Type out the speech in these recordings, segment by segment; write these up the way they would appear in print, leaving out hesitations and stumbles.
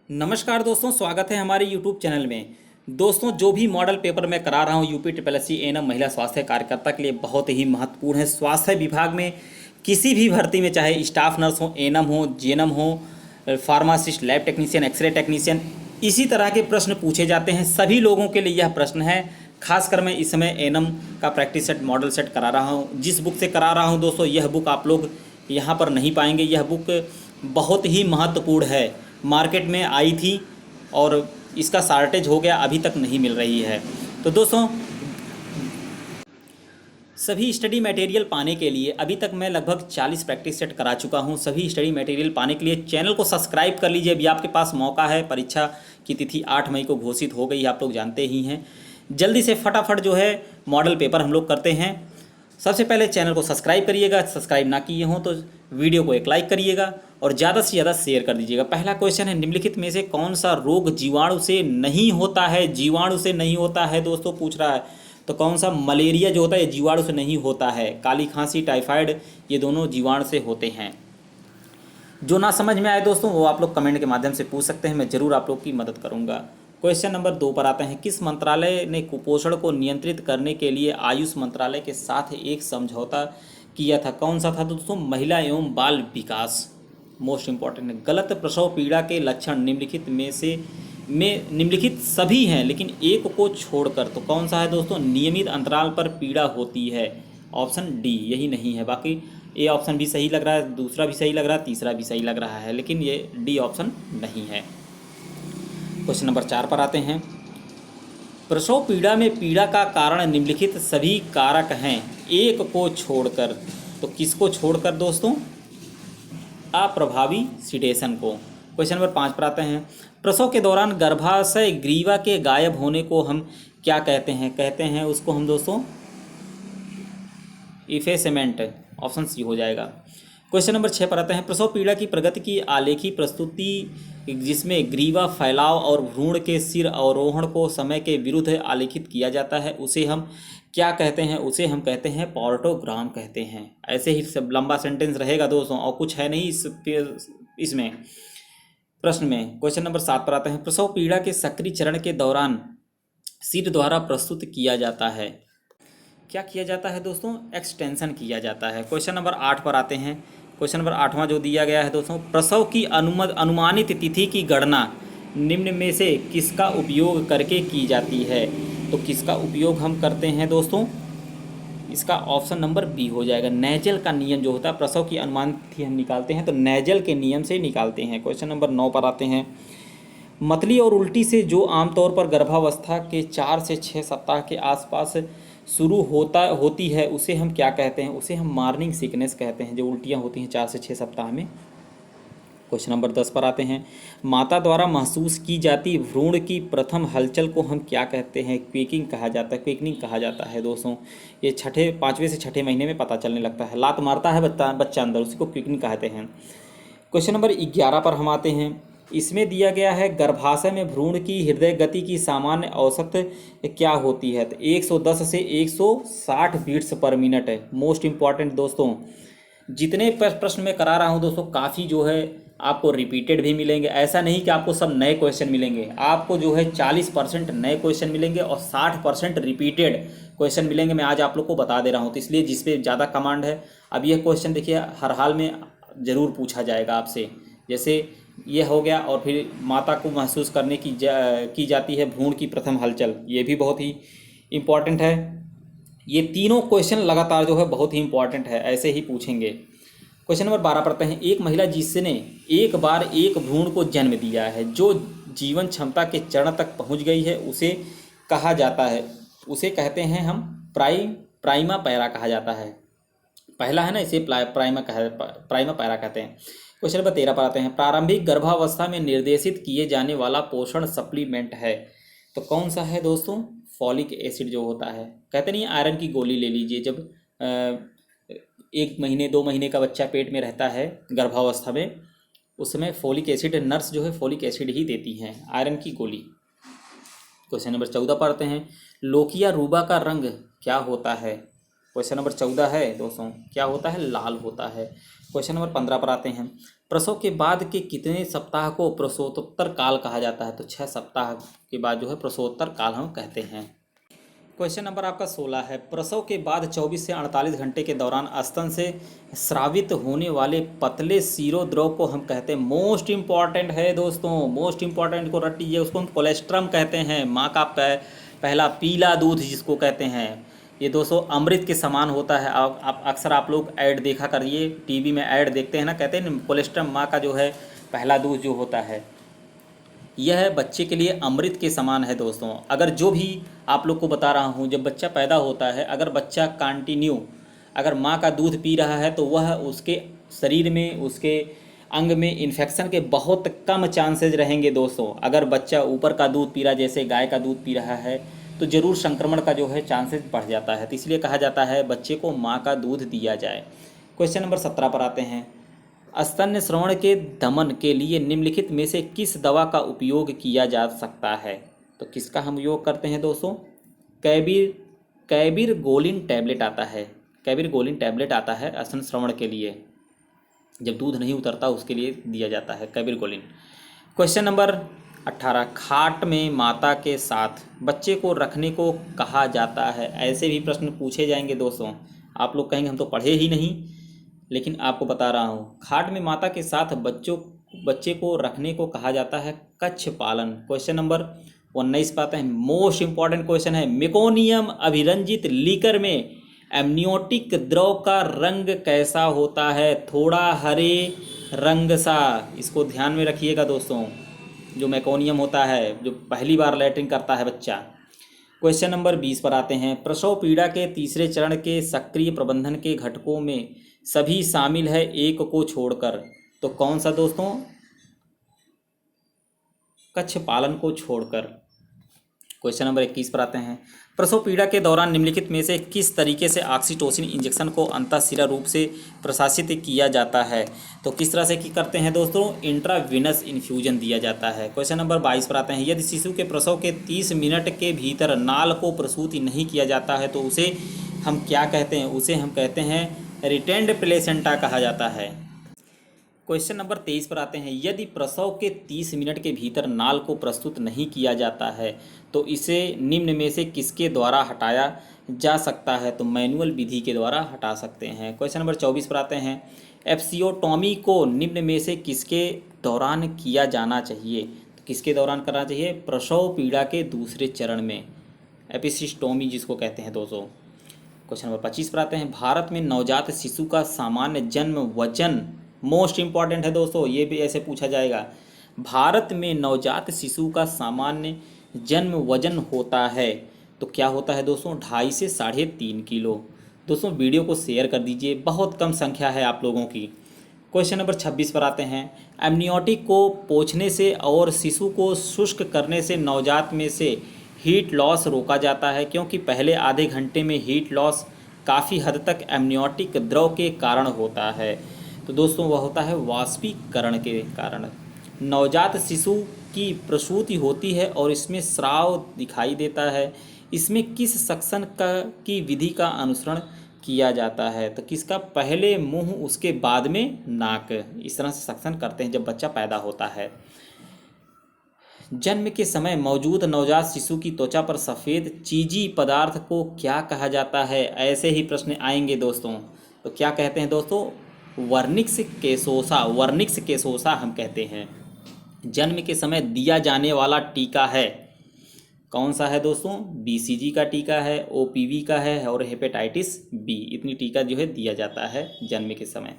नमस्कार दोस्तों, स्वागत है हमारे YouTube चैनल में। दोस्तों, जो भी मॉडल पेपर मैं करा रहा हूँ UP triple S C ANM महिला स्वास्थ्य कार्यकर्ता के लिए बहुत ही महत्वपूर्ण है। स्वास्थ्य विभाग में किसी भी भर्ती में, चाहे स्टाफ नर्स हो, एएनएम हो, जीएनएम हो, pharmacist, lab technician, x ray technician, इसी तरह के प्रश्न पूछे जाते हैं। सभी लोगों के लिए यह प्रश्न है। खासकर मैं इस समय एएनएम का प्रैक्टिस सेट, मॉडल सेट करा रहा हूँ। जिस बुक से करा रहा हूँ दोस्तों, यह बुक आप लोग यहाँ पर नहीं पाएंगे। यह बुक बहुत ही महत्वपूर्ण है। मार्केट में आई थी और इसका शार्टेज हो गया, अभी तक नहीं मिल रही है। तो दोस्तों, सभी स्टडी मटेरियल पाने के लिए अभी तक मैं लगभग 40 प्रैक्टिस सेट करा चुका हूं। सभी स्टडी मटेरियल पाने के लिए चैनल को सब्सक्राइब कर लीजिए। अभी आपके पास मौका है। परीक्षा की तिथि 8 मई को घोषित हो गई, आप लोग जानते ही हैं। जल्दी से फटाफट जो है मॉडल पेपर हम लोग करते हैं। सबसे पहले चैनल को सब्सक्राइब करिएगा, सब्सक्राइब ना किए हों तो वीडियो को एक लाइक करिएगा और ज़्यादा से ज़्यादा शेयर कर दीजिएगा। पहला क्वेश्चन है, निम्नलिखित में से कौन सा रोग जीवाणु से नहीं होता है? जीवाणु से नहीं होता है दोस्तों, पूछ रहा है। तो कौन सा? मलेरिया जो होता है ये जीवाणु से नहीं होता है। काली खांसी, टाइफाइड, ये दोनों जीवाणु से होते हैं। जो ना समझ में आए दोस्तों, वो आप लोग कमेंट के माध्यम से पूछ सकते हैं, मैं ज़रूर आप लोग की मदद करूँगा। क्वेश्चन नंबर 2 पर आते हैं। किस मंत्रालय ने कुपोषण को नियंत्रित करने के लिए आयुष मंत्रालय के साथ एक समझौता किया था? कौन सा था दोस्तों? महिला एवं बाल विकास। मोस्ट इंपॉर्टेंट है। गलत प्रसव पीड़ा के लक्षण निम्नलिखित में निम्नलिखित सभी हैं लेकिन एक को छोड़कर, तो कौन सा है दोस्तों? नियमित अंतराल पर पीड़ा होती है। ऑप्शन डी, यही नहीं है। बाकी ए ऑप्शन भी सही लग रहा है, दूसरा भी सही लग रहा है, तीसरा भी सही लग रहा है, लेकिन ये डी ऑप्शन नहीं है। क्वेश्चन नंबर 4 पर आते हैं। प्रसव पीड़ा में पीड़ा का कारण निम्नलिखित सभी कारक हैं एक को छोड़कर, तो किसको छोड़कर दोस्तों? अप्रभावी सिडेशन को। क्वेश्चन नंबर 5 पर आते हैं। प्रसव के दौरान गर्भाशय ग्रीवा के गायब होने को हम क्या कहते हैं? कहते हैं उसको हम दोस्तों इफेसेमेंट। ऑप्शन सी हो जाएगा। क्वेश्चन नंबर 6 पर आते हैं। प्रसव पीड़ा की प्रगति की आलेखी प्रस्तुति जिसमें ग्रीवा फैलाव और भ्रूण के सिर अवरोहण को समय के विरुद्ध आलेखित किया जाता है, उसे हम क्या कहते हैं? उसे हम कहते हैं पोर्टोग्राम कहते हैं। ऐसे ही सब लंबा सेंटेंस रहेगा दोस्तों, और कुछ है नहीं इसमें प्रश्न में। क्वेश्चन नंबर 7 पर आते हैं। प्रसव पीड़ा के सक्रिय चरण के दौरान सिर द्वारा प्रस्तुत किया जाता है। क्या किया जाता है दोस्तों? एक्सटेंशन किया जाता है। क्वेश्चन नंबर 8 पर आते हैं। क्वेश्चन नंबर 8वां जो दिया गया है दोस्तों, प्रसव की अनुमानित तिथि की गणना निम्न में से किसका उपयोग करके की जाती है? तो किसका उपयोग हम करते हैं दोस्तों? इसका ऑप्शन नंबर बी हो जाएगा। नेजल का नियम जो होता है, प्रसव की अनुमानित तिथि हम निकालते हैं तो नेजल के नियम से निकालते हैं। क्वेश्चन नंबर 9 पर आते हैं। मतली और उल्टी से जो आमतौर पर गर्भावस्था के 4 से 6 सप्ताह के आसपास शुरू होती है, उसे हम क्या कहते हैं? उसे हम मॉर्निंग सिकनेस कहते हैं, जो उल्टियाँ होती हैं 4 से 6 सप्ताह में। क्वेश्चन नंबर 10 पर आते हैं। माता द्वारा महसूस की जाती भ्रूण की प्रथम हलचल को हम क्या कहते हैं? क्वेकिंग कहा जाता है, क्वेकनिंग कहा जाता है दोस्तों। ये 5वें से 6ठे महीने में पता चलने लगता है। लात मारता है बच्चा अंदर, उसी को क्वेकनिंग कहते हैं। क्वेश्चन नंबर 11 पर हम आते हैं। इसमें दिया गया है गर्भाशय में भ्रूण की हृदय गति की सामान्य औसत क्या होती है? तो 110 से 160 बीट्स पर मिनट है। मोस्ट इंपॉर्टेंट दोस्तों, जितने प्रश्न मैं करा रहा हूँ दोस्तों, काफ़ी जो है आपको रिपीटेड भी मिलेंगे। ऐसा नहीं कि आपको सब नए क्वेश्चन मिलेंगे। आपको जो है 40% नए क्वेश्चन मिलेंगे और 60% रिपीटेड क्वेश्चन मिलेंगे। मैं आज आप लोग को बता दे रहा हूँ, तो इसलिए जिस पे ज़्यादा कमांड है। अब यह क्वेश्चन देखिए, हर हाल में ज़रूर पूछा जाएगा आपसे। जैसे ये हो गया, और फिर माता को महसूस करने की जाती है भ्रूण की प्रथम हलचल, ये भी बहुत ही इम्पॉर्टेंट है। ये तीनों क्वेश्चन लगातार जो है बहुत ही इंपॉर्टेंट है, ऐसे ही पूछेंगे। क्वेश्चन नंबर 12 पढ़ते हैं। एक महिला जिसने एक बार एक भ्रूण को जन्म दिया है, जो जीवन क्षमता के चरण तक पहुंच गई है, उसे कहा जाता है, उसे कहते हैं हम प्राइमा पैरा कहा जाता है। पहला है ना, इसे प्राइमा पैरा कहते हैं। क्वेश्चन नंबर 13 पर आते हैं। प्रारंभिक गर्भावस्था में निर्देशित किए जाने वाला पोषण सप्लीमेंट है, तो कौन सा है दोस्तों? फॉलिक एसिड जो होता है। कहते नहीं, आयरन की गोली ले लीजिए। जब 1 महीने 2 महीने का बच्चा पेट में रहता है गर्भावस्था में, उस समय फॉलिक एसिड, नर्स जो है फॉलिक एसिड ही देती हैं, आयरन की गोली। क्वेश्चन नंबर 14 पर आते हैं। लोकिया रूबा का रंग क्या होता है? क्वेश्चन नंबर 14 है दोस्तों, क्या होता है? लाल होता है। क्वेश्चन नंबर 15 पर आते हैं। प्रसव के बाद के कितने सप्ताह को प्रसवोत्तर काल कहा जाता है? तो 6 सप्ताह के बाद जो है प्रसवोत्तर काल हम कहते हैं। क्वेश्चन नंबर आपका 16 है, प्रसव के बाद 24 से 48 घंटे के दौरान स्तन से स्रावित होने वाले पतले सीरोद्रव को हम कहते हैं, मोस्ट इंपॉर्टेंट है दोस्तों, मोस्ट इंपॉर्टेंट को रट लीजिए, उसको हम कोलेस्ट्रम कहते हैं। माँ का पहला पीला दूध जिसको कहते हैं, ये दोस्तों अमृत के समान होता है। आप अक्सर आप लोग ऐड देखा करिए, टीवी में ऐड देखते हैं ना, कहते हैं कोलेस्ट्रम माँ का जो है पहला दूध जो होता है, यह बच्चे के लिए अमृत के समान है दोस्तों। अगर जो भी आप लोग को बता रहा हूँ, जब बच्चा पैदा होता है, अगर बच्चा कंटिन्यू अगर माँ का दूध पी रहा है तो वह उसके शरीर में, उसके अंग में इन्फेक्शन के बहुत कम चांसेस रहेंगे दोस्तों। अगर बच्चा ऊपर का दूध पी रहा है, जैसे गाय का दूध पी रहा है, तो ज़रूर संक्रमण का जो है चांसेस बढ़ जाता है। तो इसलिए कहा जाता है बच्चे को माँ का दूध दिया जाए। क्वेश्चन नंबर 17 पर आते हैं, स्तन्य स्राव के दमन के लिए निम्नलिखित में से किस दवा का उपयोग किया जा सकता है? तो किसका हम उपयोग करते हैं दोस्तों? कैबिरगोलिन टैबलेट आता है, कैबिरगोलिन टैबलेट आता है स्तन स्राव के लिए, जब दूध नहीं उतरता उसके लिए दिया जाता है कैबिरगोलिन। क्वेश्चन नंबर 18, खाट में माता के साथ बच्चे को रखने को कहा जाता है? ऐसे भी प्रश्न पूछे जाएंगे दोस्तों, आप लोग कहेंगे हम तो पढ़े ही नहीं, लेकिन आपको बता रहा हूँ। खाट में माता के साथ बच्चे को रखने को कहा जाता है कच्छ पालन। क्वेश्चन नंबर 19 पे आते हैं, मोस्ट इंपॉर्टेंट क्वेश्चन है, मेकोनियम अभिरंजित लीकर में एमनियोटिक द्रव का रंग कैसा होता है? थोड़ा हरे रंग सा, इसको ध्यान में रखिएगा दोस्तों। जो मेकोनियम होता है, जो पहली बार लैट्रिन करता है बच्चा। क्वेश्चन नंबर 20 पर आते हैं, प्रसव पीड़ा के तीसरे चरण के सक्रिय प्रबंधन के घटकों में सभी शामिल है एक को छोड़कर, तो कौन सा दोस्तों? कच्छ पालन को छोड़कर। क्वेश्चन नंबर 21 पर आते हैं, प्रसव पीड़ा के दौरान निम्नलिखित में से किस तरीके से ऑक्सीटोसिन इंजेक्शन को अंतःशिरा रूप से प्रशासित किया जाता है? तो किस तरह से करते हैं दोस्तों? इंट्रावीनस इन्फ्यूजन दिया जाता है। क्वेश्चन नंबर 22 पर आते हैं, यदि शिशु के प्रसव के 30 मिनट के भीतर नाल को प्रसूति नहीं किया जाता है तो उसे हम क्या कहते हैं? उसे हम कहते हैं रिटेंड प्लेसेंटा कहा जाता है। क्वेश्चन नंबर 23 पर आते हैं, यदि प्रसव के 30 मिनट के भीतर नाल को प्रस्तुत नहीं किया जाता है तो इसे निम्न में से किसके द्वारा हटाया जा सकता है? तो मैनुअल विधि के द्वारा हटा सकते हैं। क्वेश्चन नंबर 24 पर आते हैं, एप्सियोटॉमी को निम्न में से किसके दौरान किया जाना चाहिए? तो किसके दौरान करना चाहिए? प्रसव पीड़ा के दूसरे चरण में, एपिसिस्टोमी जिसको कहते हैं दोस्तों। क्वेश्चन नंबर 25 पर आते हैं, भारत में नवजात शिशु का सामान्य जन्म वजन, मोस्ट इंपॉर्टेंट है दोस्तों, ये भी ऐसे पूछा जाएगा। भारत में नवजात शिशु का सामान्य जन्म वजन होता है, तो क्या होता है दोस्तों? 2.5 से 3.5 किलो। दोस्तों वीडियो को शेयर कर दीजिए, बहुत कम संख्या है आप लोगों की। क्वेश्चन नंबर 26 पर आते हैं, एमनियोटिक को पोंछने से और शिशु को शुष्क करने से नवजात में से हीट लॉस रोका जाता है, क्योंकि पहले आधे घंटे में हीट लॉस काफ़ी हद तक एमनियोटिक द्रव के कारण होता है। तो दोस्तों वह होता है वाष्पीकरण के कारण। नवजात शिशु की प्रसूति होती है और इसमें स्राव दिखाई देता है। इसमें किस सक्शन की विधि का अनुसरण किया जाता है? तो किसका? पहले मुंह उसके बाद में नाक, इस तरह से सक्शन करते हैं जब बच्चा पैदा होता है। जन्म के समय मौजूद नवजात शिशु की त्वचा पर सफ़ेद चीजी पदार्थ को क्या कहा जाता है? ऐसे ही प्रश्न आएंगे दोस्तों, तो क्या कहते हैं दोस्तों? वर्निक्स केसोसा, वर्निक्स केसोसा हम कहते हैं। जन्म के समय दिया जाने वाला टीका है, कौन सा है दोस्तों? BCG का टीका है, OPV का है और हेपेटाइटिस B, इतनी टीका जो है दिया जाता है जन्म के समय।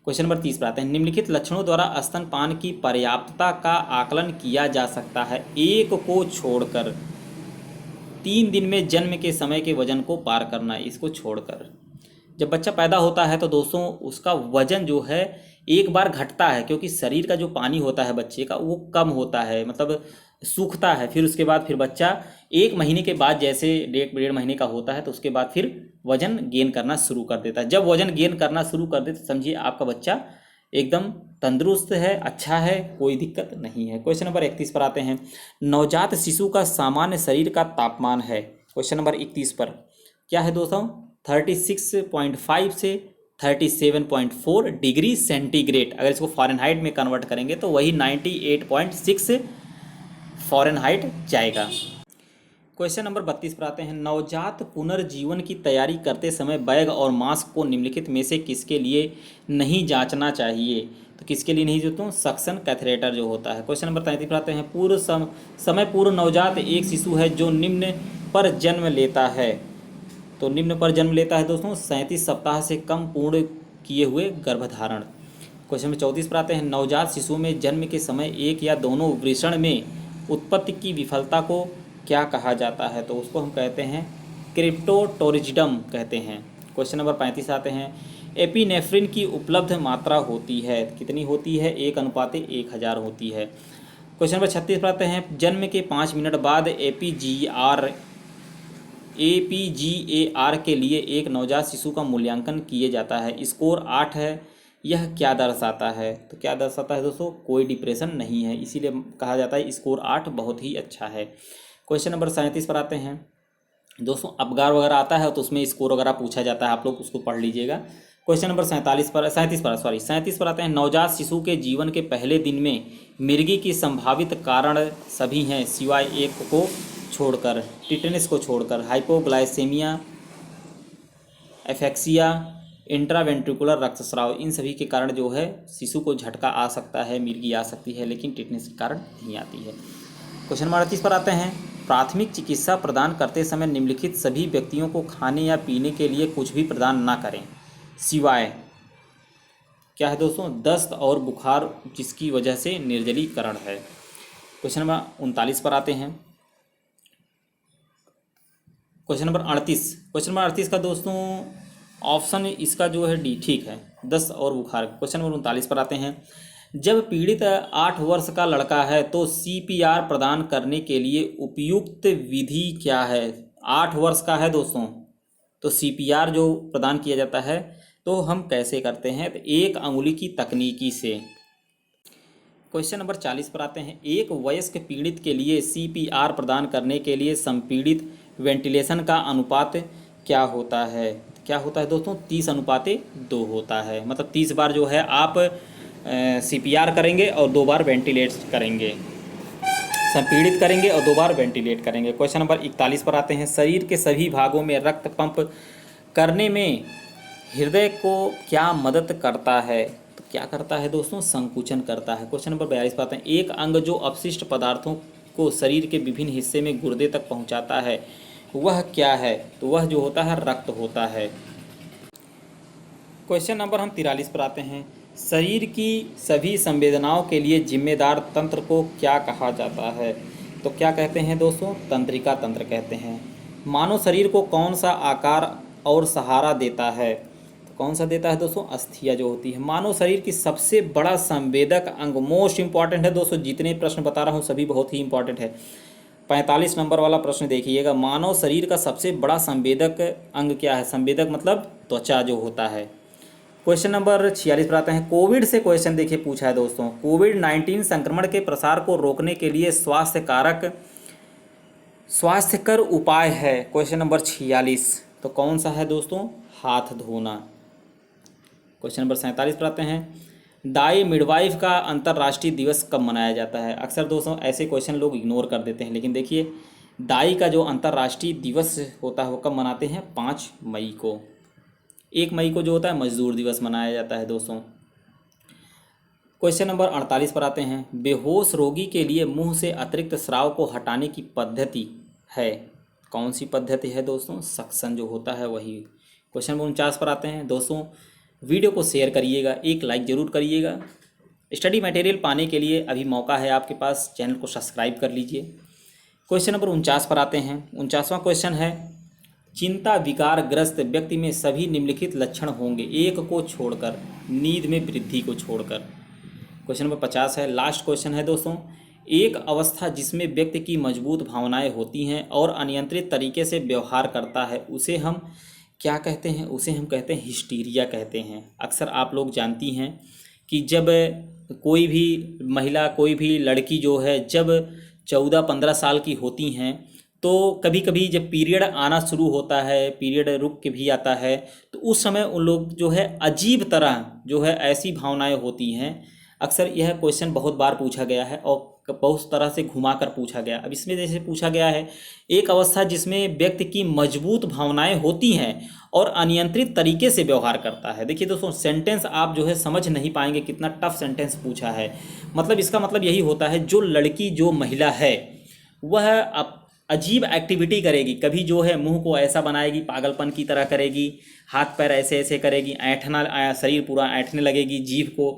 क्वेश्चन नंबर 30 पर आते हैं, निम्नलिखित लक्षणों द्वारा स्तनपान की पर्याप्तता का आकलन किया जा सकता है एक को छोड़कर। 3 दिन में जन्म के समय के वजन को पार करना, इसको छोड़कर। जब बच्चा पैदा होता है तो दोस्तों उसका वजन जो है एक बार घटता है, क्योंकि शरीर का जो पानी होता है बच्चे का वो कम होता है, मतलब सूखता है। फिर उसके बाद फिर बच्चा 1 महीने के बाद, जैसे 1.5 महीने का होता है, तो उसके बाद फिर वजन गेन करना शुरू कर देता है। जब वजन गेन करना शुरू कर दे तो समझिए आपका बच्चा एकदम तंदुरुस्त है, अच्छा है, कोई दिक्कत नहीं है। क्वेश्चन नंबर 31 पर आते हैं, नवजात शिशु का सामान्य शरीर का तापमान है। क्वेश्चन नंबर 31 पर क्या है दोस्तों? 36.5 से 37.4 डिग्री सेंटीग्रेड। अगर इसको फ़ारेनहाइट में कन्वर्ट करेंगे तो वही 98.6 फ़ारेनहाइट जाएगा। क्वेश्चन नंबर 32 पर आते हैं। नवजात पुनर्जीवन की तैयारी करते समय बैग और मास्क को निम्नलिखित में से किसके लिए नहीं जांचना चाहिए? तो किसके लिए नहीं जो सक्शन कैथेटर जो होता है। क्वेश्चन नंबर 33 पर आते हैं। समय पूर्व नवजात एक शिशु है जो निम्न पर जन्म लेता है। तो निम्न पर जन्म लेता है दोस्तों 37 सप्ताह से कम पूर्ण किए हुए गर्भधारण। क्वेश्चन नंबर 34 पर आते हैं। नवजात शिशु में जन्म के समय एक या दोनों वृषण में उत्पत्ति की विफलता को क्या कहा जाता है? तो उसको हम कहते हैं क्रिप्टोटोरिजिडम कहते हैं। क्वेश्चन नंबर 35 आते हैं। एपिनेफ्रिन की उपलब्ध मात्रा होती है, कितनी होती है? 1:1000 होती है। क्वेश्चन नंबर 36 पर आते हैं। जन्म के 5 मिनट बाद एपीजीएआर के लिए एक नवजात शिशु का मूल्यांकन किया जाता है। स्कोर 8 है। यह क्या दर्शाता है? तो क्या दर्शाता है दोस्तों? कोई डिप्रेशन नहीं है, इसीलिए कहा जाता है स्कोर 8 बहुत ही अच्छा है। क्वेश्चन नंबर 37 पर आते हैं। दोस्तों अबगार वगैरह आता है तो उसमें स्कोर वगैरह पूछा जाता है, आप लोग उसको पढ़ लीजिएगा। क्वेश्चन नंबर 37 पर आते हैं। नवजात शिशु के जीवन के पहले दिन में मिर्गी की संभावित कारण सभी हैं सिवाय एक को छोड़कर, टिटेनस को छोड़कर। हाइपोग्लाइसेमिया, एफेक्सिया, इंट्रावेंट्रिकुलर रक्तस्राव, इन सभी के कारण जो है शिशु को झटका आ सकता है, मिर्गी आ सकती है, लेकिन टिटेनस के कारण नहीं आती है। क्वेश्चन नंबर 38 पर आते हैं। प्राथमिक चिकित्सा प्रदान करते समय निम्नलिखित सभी व्यक्तियों को खाने या पीने के लिए कुछ भी प्रदान ना करें सिवाय, क्या है दोस्तों? दस्त और बुखार जिसकी वजह से निर्जलीकरण है। क्वेश्चन नंबर 39 पर आते हैं। क्वेश्चन नंबर 38 का दोस्तों ऑप्शन इसका जो है डी ठीक है, दस्त और बुखार। क्वेश्चन नंबर 39 पर आते हैं। जब पीड़ित 8 वर्ष का लड़का है तो सीपीआर प्रदान करने के लिए उपयुक्त विधि क्या है? 8 वर्ष का है दोस्तों तो सीपीआर जो प्रदान किया जाता है तो हम कैसे करते हैं? तो एक अंगुली की तकनीकी से। क्वेश्चन नंबर 40 पर आते हैं। एक वयस्क पीड़ित के लिए सीपीआर प्रदान करने के लिए संपीड़ित वेंटिलेशन का अनुपात क्या होता है? क्या होता है दोस्तों? 30:2 होता है। मतलब 30 बार जो है आप सीपीआर करेंगे और 2 बार वेंटिलेट करेंगे, संपीड़ित करेंगे और 2 बार वेंटिलेट करेंगे। क्वेश्चन नंबर 41 पर आते हैं। शरीर के सभी भागों में रक्त पंप करने में हृदय को क्या मदद करता है? तो क्या करता है दोस्तों? संकुचन करता है। क्वेश्चन नंबर 42 पर आते हैं। एक अंग जो अपशिष्ट पदार्थों को शरीर के विभिन्न हिस्से में गुर्दे तक पहुंचाता है वह क्या है? तो वह जो होता है रक्त होता है। क्वेश्चन नंबर हम 43 पर आते हैं। शरीर की सभी संवेदनाओं के लिए जिम्मेदार तंत्र को क्या कहा जाता है? तो क्या कहते हैं दोस्तों? तंत्रिका तंत्र कहते हैं। मानव शरीर को कौन सा आकार और सहारा देता है? तो कौन सा देता है दोस्तों? अस्थियाँ जो होती है। मानव शरीर की सबसे बड़ा संवेदक अंग, मोस्ट इंपॉर्टेंट है दोस्तों, जितने प्रश्न बता रहा हूँ सभी बहुत ही इंपॉर्टेंट है। 45 नंबर वाला प्रश्न देखिएगा। मानव शरीर का सबसे बड़ा संवेदक अंग क्या है? संवेदक मतलब त्वचा जो होता है। क्वेश्चन नंबर 46 पर आते हैं। कोविड से क्वेश्चन देखिए पूछा है दोस्तों। कोविड-19 संक्रमण के प्रसार को रोकने के लिए स्वास्थ्यकर उपाय है। क्वेश्चन नंबर 46 तो कौन सा है दोस्तों? हाथ धोना। क्वेश्चन नंबर 47 पर आते हैं। दाई मिडवाइफ का अंतर्राष्ट्रीय दिवस कब मनाया जाता है? अक्सर दोस्तों ऐसे क्वेश्चन लोग इग्नोर कर देते हैं, लेकिन देखिए दाई का जो अंतर्राष्ट्रीय दिवस होता है वो कब मनाते हैं? 5 मई को। 1 मई को जो होता है मजदूर दिवस मनाया जाता है दोस्तों। क्वेश्चन नंबर 48 पर आते हैं। बेहोश रोगी के लिए मुंह से अतिरिक्त स्राव को हटाने की पद्धति है, कौन सी पद्धति है दोस्तों? सक्शन जो होता है वही। क्वेश्चन नंबर 49 पर आते हैं। दोस्तों वीडियो को शेयर करिएगा, एक लाइक ज़रूर करिएगा। स्टडी मटेरियल पाने के लिए अभी मौका है आपके पास, चैनल को सब्सक्राइब कर लीजिए। क्वेश्चन नंबर 49 पर आते हैं। 49वां क्वेश्चन है। चिंता विकारग्रस्त व्यक्ति में सभी निम्नलिखित लक्षण होंगे एक को छोड़कर, नींद में वृद्धि को छोड़कर। क्वेश्चन नंबर 50 है, लास्ट क्वेश्चन है दोस्तों। एक अवस्था जिसमें व्यक्ति की मजबूत भावनाएं होती हैं और अनियंत्रित तरीके से व्यवहार करता है उसे हम क्या कहते हैं? उसे हम कहते हैं हिस्टीरिया कहते हैं। अक्सर आप लोग जानती हैं कि जब कोई भी महिला, कोई भी लड़की जो है जब 14-15 साल की होती हैं तो कभी कभी जब पीरियड आना शुरू होता है, पीरियड रुक के भी आता है, तो उस समय उन लोग जो है अजीब तरह जो है ऐसी भावनाएं होती हैं। अक्सर यह क्वेश्चन बहुत बार पूछा गया है और बहुत तरह से घुमाकर पूछा गया। अब इसमें जैसे पूछा गया है, एक अवस्था जिसमें व्यक्ति की मजबूत भावनाएं होती हैं और अनियंत्रित तरीके से व्यवहार करता है। देखिए दोस्तों, सेंटेंस आप जो है समझ नहीं पाएंगे, कितना टफ सेंटेंस पूछा है। मतलब इसका मतलब यही होता है, जो लड़की, जो महिला है, वह अजीब एक्टिविटी करेगी, कभी जो है मुंह को ऐसा बनाएगी, पागलपन की तरह करेगी, हाथ पैर ऐसे ऐसे करेगी, ऐंठना, शरीर पूरा ऐंठने लगेगी, जीभ को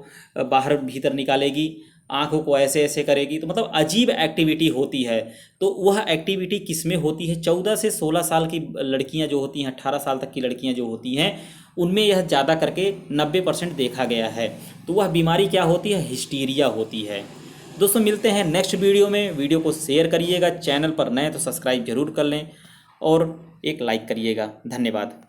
बाहर भीतर निकालेगी, आंखों को ऐसे ऐसे करेगी। तो मतलब अजीब एक्टिविटी होती है। तो वह एक्टिविटी किस में होती है? 14 से 16 साल की लड़कियां जो होती हैं, 18 साल तक की लड़कियां जो होती हैं, उनमें यह ज़्यादा करके 90% देखा गया है। तो वह बीमारी क्या होती है? हिस्टीरिया होती है। दोस्तों मिलते हैं नेक्स्ट वीडियो में। वीडियो को शेयर करिएगा, चैनल पर नए तो सब्सक्राइब जरूर कर लें और एक लाइक करिएगा। धन्यवाद।